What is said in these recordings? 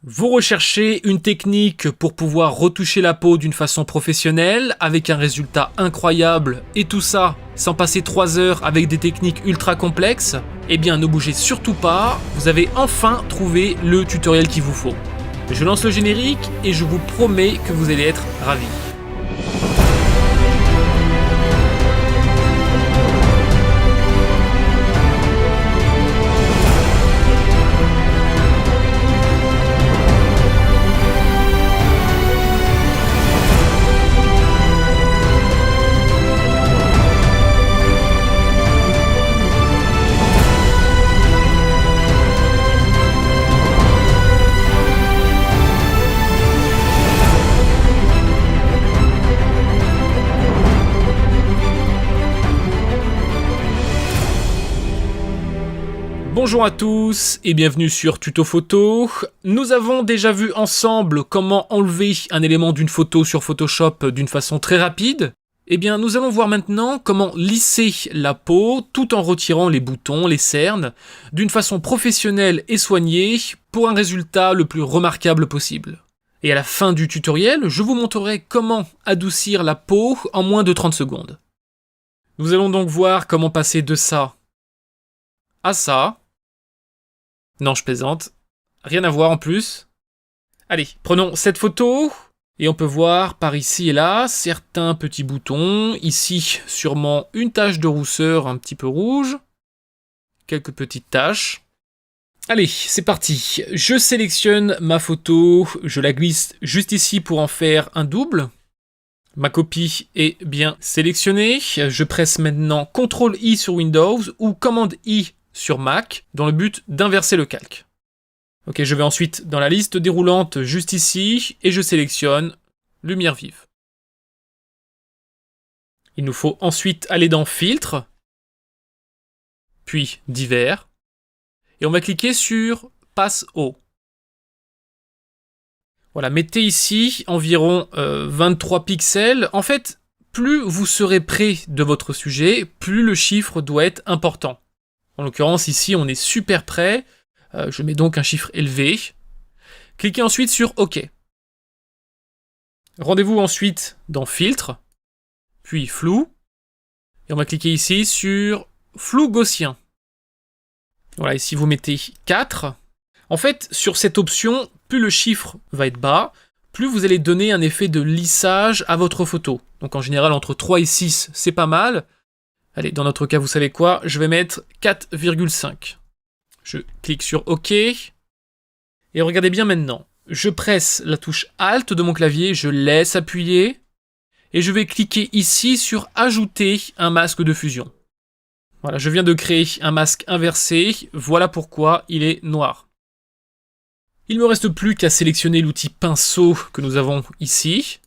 Vous recherchez une technique pour pouvoir retoucher la peau d'une façon professionnelle, avec un résultat incroyable, et tout ça sans passer 3 heures avec des techniques ultra complexes? Eh bien ne bougez surtout pas, vous avez enfin trouvé le tutoriel qu'il vous faut. Je lance le générique et je vous promets que vous allez être ravis. Bonjour à tous et bienvenue sur Tuto Photo. Nous avons déjà vu ensemble comment enlever un élément d'une photo sur Photoshop d'une façon très rapide. Eh bien, nous allons voir maintenant comment lisser la peau tout en retirant les boutons, les cernes, d'une façon professionnelle et soignée pour un résultat le plus remarquable possible. Et à la fin du tutoriel, je vous montrerai comment adoucir la peau en moins de 30 secondes. Nous allons donc voir comment passer de ça à ça. Non, je plaisante. Rien à voir en plus. Allez, prenons cette photo. Et on peut voir par ici et là certains petits boutons. Ici, sûrement une tache de rousseur un petit peu rouge. Quelques petites taches. Allez, c'est parti. Je sélectionne ma photo. Je la glisse juste ici pour en faire un double. Ma copie est bien sélectionnée. Je presse maintenant CTRL-I sur Windows ou Command-I sur Mac, dans le but d'inverser le calque. Ok, je vais ensuite dans la liste déroulante juste ici, et je sélectionne lumière vive. Il nous faut ensuite aller dans Filtre, puis Divers, et on va cliquer sur Passe haut. Voilà, mettez ici environ 23 pixels. En fait, plus vous serez près de votre sujet, plus le chiffre doit être important. En l'occurrence, ici, on est super près. Je mets donc un chiffre élevé. Cliquez ensuite sur OK. Rendez-vous ensuite dans Filtre, puis Flou. Et on va cliquer ici sur Flou gaussien. Voilà, ici vous mettez 4. En fait, sur cette option, plus le chiffre va être bas, plus vous allez donner un effet de lissage à votre photo. Donc en général, entre 3 et 6, c'est pas mal. Allez, dans notre cas, vous savez quoi? Je vais mettre 4,5. Je clique sur OK. Et regardez bien maintenant. Je presse la touche Alt de mon clavier, je laisse appuyer. Et je vais cliquer ici sur Ajouter un masque de fusion. Voilà, je viens de créer un masque inversé. Voilà pourquoi il est noir. Il ne me reste plus qu'à sélectionner l'outil pinceau que nous avons ici.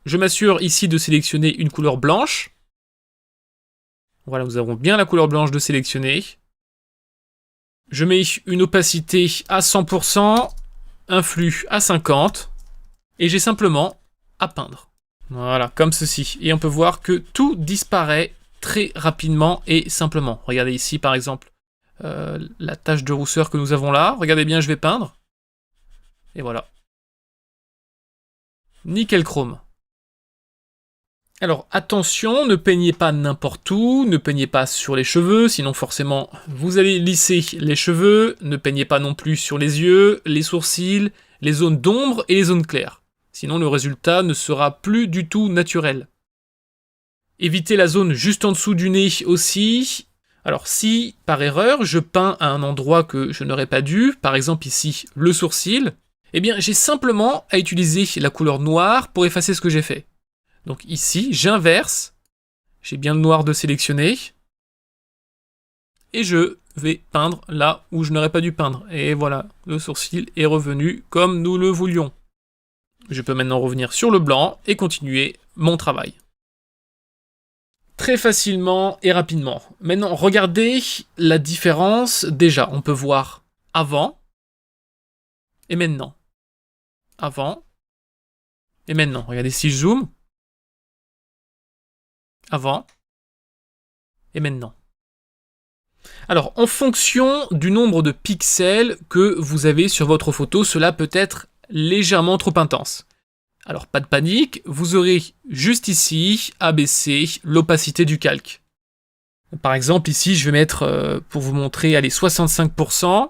Je m'assure ici de sélectionner une couleur blanche. Voilà, nous avons bien la couleur blanche de sélectionner. Je mets une opacité à 100%, un flux à 50, et j'ai simplement à peindre. Voilà, comme ceci. Et on peut voir que tout disparaît très rapidement et simplement. Regardez ici, par exemple, la tache de rousseur que nous avons là. Regardez bien, je vais peindre. Et voilà. Nickel chrome. Alors attention, ne peignez pas n'importe où, ne peignez pas sur les cheveux, sinon forcément vous allez lisser les cheveux, ne peignez pas non plus sur les yeux, les sourcils, les zones d'ombre et les zones claires. Sinon le résultat ne sera plus du tout naturel. Évitez la zone juste en dessous du nez aussi. Alors si, par erreur, je peins à un endroit que je n'aurais pas dû, par exemple ici le sourcil, eh bien j'ai simplement à utiliser la couleur noire pour effacer ce que j'ai fait. Donc ici, j'inverse, j'ai bien le noir de sélectionner, et je vais peindre là où je n'aurais pas dû peindre. Et voilà, le sourcil est revenu comme nous le voulions. Je peux maintenant revenir sur le blanc et continuer mon travail. Très facilement et rapidement. Maintenant, regardez la différence. Déjà, on peut voir avant et maintenant. Avant et maintenant. Regardez si je zoome. Avant et maintenant. Alors, en fonction du nombre de pixels que vous avez sur votre photo, cela peut être légèrement trop intense. Alors, pas de panique, vous aurez juste ici abaissé l'opacité du calque. Par exemple, ici, je vais mettre, pour vous montrer, allez, 65%.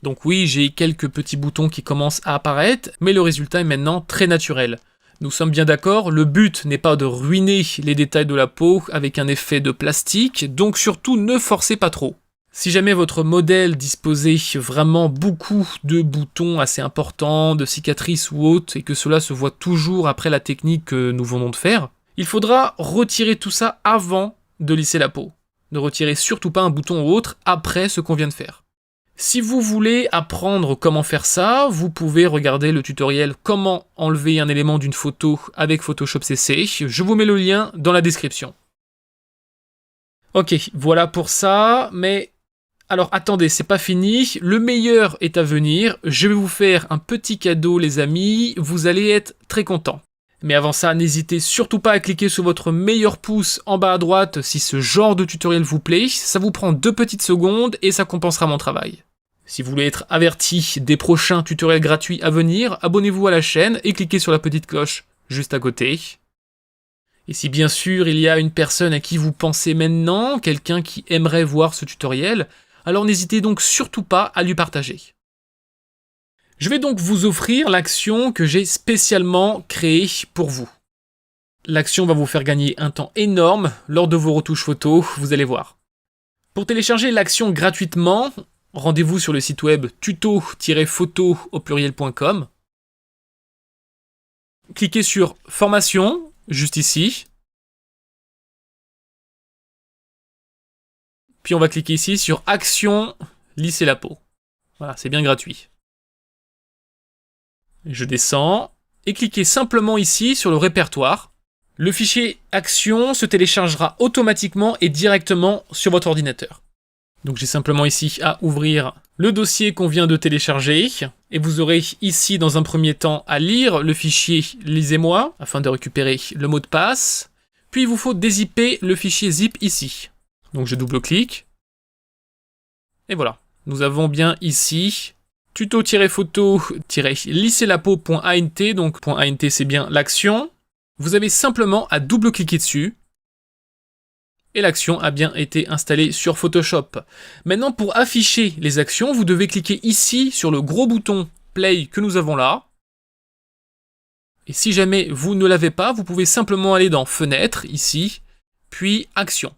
Donc oui, j'ai quelques petits boutons qui commencent à apparaître, mais le résultat est maintenant très naturel. Nous sommes bien d'accord, le but n'est pas de ruiner les détails de la peau avec un effet de plastique, donc surtout ne forcez pas trop. Si jamais votre modèle disposait vraiment beaucoup de boutons assez importants, de cicatrices ou autres, et que cela se voit toujours après la technique que nous venons de faire, il faudra retirer tout ça avant de lisser la peau. Ne retirez surtout pas un bouton ou autre après ce qu'on vient de faire. Si vous voulez apprendre comment faire ça, vous pouvez regarder le tutoriel comment enlever un élément d'une photo avec Photoshop CC. Je vous mets le lien dans la description. Ok, voilà pour ça, mais alors attendez, c'est pas fini. Le meilleur est à venir. Je vais vous faire un petit cadeau, les amis. Vous allez être très contents. Mais avant ça, n'hésitez surtout pas à cliquer sur votre meilleur pouce en bas à droite si ce genre de tutoriel vous plaît. Ça vous prend 2 petites secondes et ça compensera mon travail. Si vous voulez être averti des prochains tutoriels gratuits à venir, abonnez-vous à la chaîne et cliquez sur la petite cloche juste à côté. Et si bien sûr il y a une personne à qui vous pensez maintenant, quelqu'un qui aimerait voir ce tutoriel, alors n'hésitez donc surtout pas à lui partager. Je vais donc vous offrir l'action que j'ai spécialement créée pour vous. L'action va vous faire gagner un temps énorme lors de vos retouches photos, vous allez voir. Pour télécharger l'action gratuitement, rendez-vous sur le site web tuto-photo au pluriel.com. Cliquez sur Formation, juste ici. Puis on va cliquer ici sur Action, lisser la peau. Voilà, c'est bien gratuit. Je descends et cliquez simplement ici sur le répertoire. Le fichier Action se téléchargera automatiquement et directement sur votre ordinateur. Donc j'ai simplement ici à ouvrir le dossier qu'on vient de télécharger et vous aurez ici dans un premier temps à lire le fichier Lisez-moi afin de récupérer le mot de passe. Puis il vous faut dézipper le fichier zip ici. Donc je double-clique et voilà. Nous avons bien ici tuto-photo-lisserlapeau.int, donc .int c'est bien l'action. Vous avez simplement à double-cliquer dessus. Et l'action a bien été installée sur Photoshop. Maintenant, pour afficher les actions, vous devez cliquer ici sur le gros bouton Play que nous avons là. Et si jamais vous ne l'avez pas, vous pouvez simplement aller dans Fenêtre, ici, puis Actions.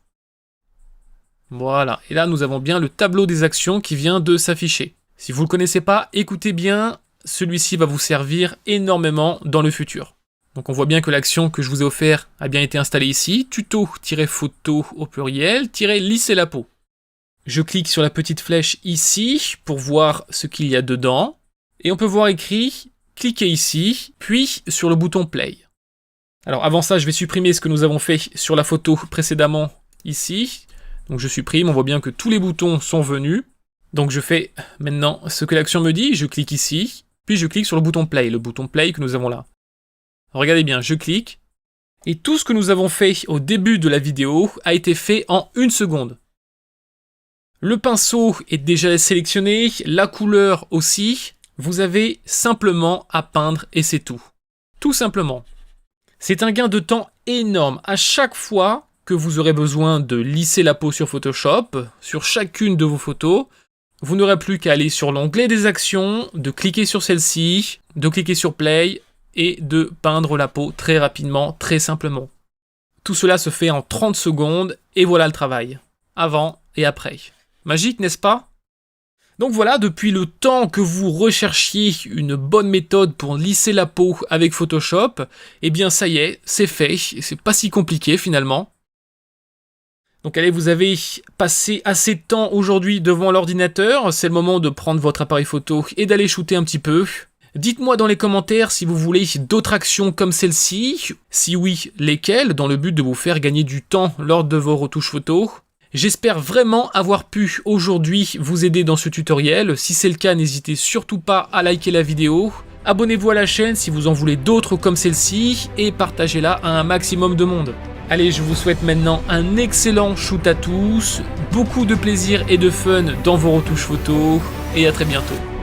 Voilà, et là nous avons bien le tableau des actions qui vient de s'afficher. Si vous ne le connaissez pas, écoutez bien, celui-ci va vous servir énormément dans le futur. Donc on voit bien que l'action que je vous ai offerte a bien été installée ici, tuto-photo au pluriel, lisser la peau. Je clique sur la petite flèche ici pour voir ce qu'il y a dedans, et on peut voir écrit, cliquez ici, puis sur le bouton play. Alors avant ça, je vais supprimer ce que nous avons fait sur la photo précédemment ici. Donc je supprime, on voit bien que tous les boutons sont venus. Donc je fais maintenant ce que l'action me dit, je clique ici, puis je clique sur le bouton play que nous avons là. Regardez bien, je clique, et tout ce que nous avons fait au début de la vidéo a été fait en 1 seconde. Le pinceau est déjà sélectionné, la couleur aussi, vous avez simplement à peindre et c'est tout. Tout simplement. C'est un gain de temps énorme. À chaque fois que vous aurez besoin de lisser la peau sur Photoshop, sur chacune de vos photos, vous n'aurez plus qu'à aller sur l'onglet des actions, de cliquer sur celle-ci, de cliquer sur Play et de peindre la peau très rapidement, très simplement. Tout cela se fait en 30 secondes et voilà le travail. Avant et après. Magique, n'est-ce pas ? Donc voilà, depuis le temps que vous recherchiez une bonne méthode pour lisser la peau avec Photoshop, eh bien ça y est, c'est fait, c'est pas si compliqué finalement. Donc allez, vous avez passé assez de temps aujourd'hui devant l'ordinateur, c'est le moment de prendre votre appareil photo et d'aller shooter un petit peu. Dites-moi dans les commentaires si vous voulez d'autres actions comme celle-ci, si oui, lesquelles, dans le but de vous faire gagner du temps lors de vos retouches photos. J'espère vraiment avoir pu aujourd'hui vous aider dans ce tutoriel. Si c'est le cas, n'hésitez surtout pas à liker la vidéo. Abonnez-vous à la chaîne si vous en voulez d'autres comme celle-ci et partagez-la à un maximum de monde. Allez, je vous souhaite maintenant un excellent shoot à tous. beaucoup de plaisir et de fun dans vos retouches photos, et à très bientôt.